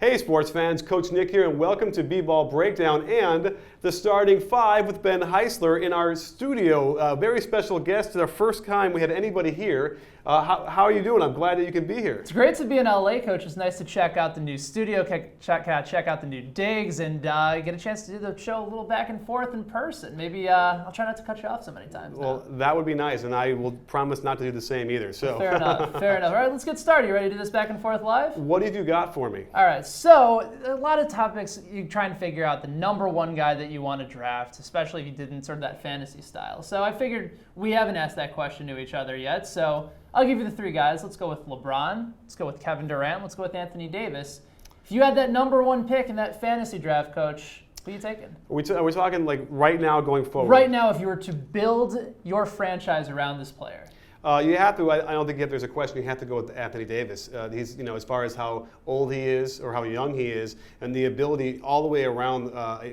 Hey sports fans, Coach Nick here, and welcome to BBallBreakdown and the starting five with Ben Heisler in our studio. Very special guest. It's our first time we had anybody here. How are you doing? I'm glad that you can be here. It's great to be in LA, Coach. It's nice to check out the new studio, check out the new digs, and get a chance to do the show a little back and forth in person. Maybe I'll try not to cut you off so many times. Well, that would be nice, and I will promise not to do the same either. So fair enough. Fair enough. All right, let's get started. You ready to do this back and forth live? What have you got for me? All right. So a lot of topics. You try and figure out the number one guy that you want to draft, especially if you did in sort of that fantasy style. So I figured we haven't asked that question to each other yet. So I'll give you the three guys. Let's go with LeBron. Let's go with Kevin Durant. Let's go with Anthony Davis. If you had that number one pick in that fantasy draft, Coach, who are you taking? Are we talking like right now going forward? Right now, if you were to build your franchise around this player. You have to. I don't think if there's a question, you have to go with Anthony Davis. He's, as far as how old he is or how young he is, and the ability all the way around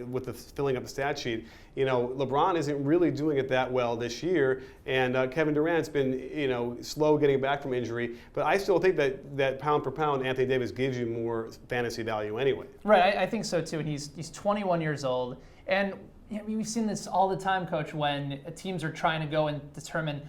with the filling up the stat sheet. LeBron isn't really doing it that well this year, and Kevin Durant's been, slow getting back from injury. But I still think that pound for pound, Anthony Davis gives you more fantasy value anyway. Right, I think so too. And he's 21 years old, and we've seen this all the time, Coach, when teams are trying to go and determine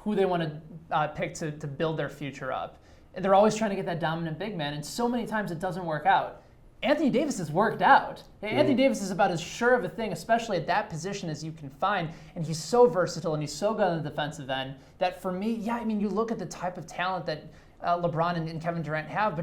who they want to pick to build their future up. And they're always trying to get that dominant big man, and so many times it doesn't work out. Anthony Davis has worked out. Anthony Davis is about as sure of a thing, especially at that position, as you can find. And he's so versatile and he's so good on the defensive end that for me, you look at the type of talent that LeBron and Kevin Durant have,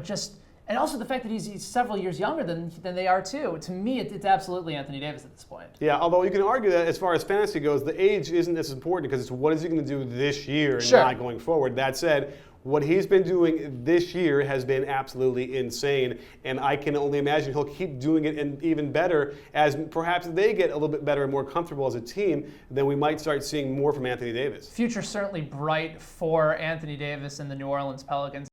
and also the fact that he's several years younger than they are too. To me, it's absolutely Anthony Davis at this point. Yeah, although you can argue that as far as fantasy goes, the age isn't as important because it's what is he going to do this year and not going forward. That said, what he's been doing this year has been absolutely insane, and I can only imagine he'll keep doing it and even better as perhaps they get a little bit better and more comfortable as a team. Then we might start seeing more from Anthony Davis. Future certainly bright for Anthony Davis and the New Orleans Pelicans.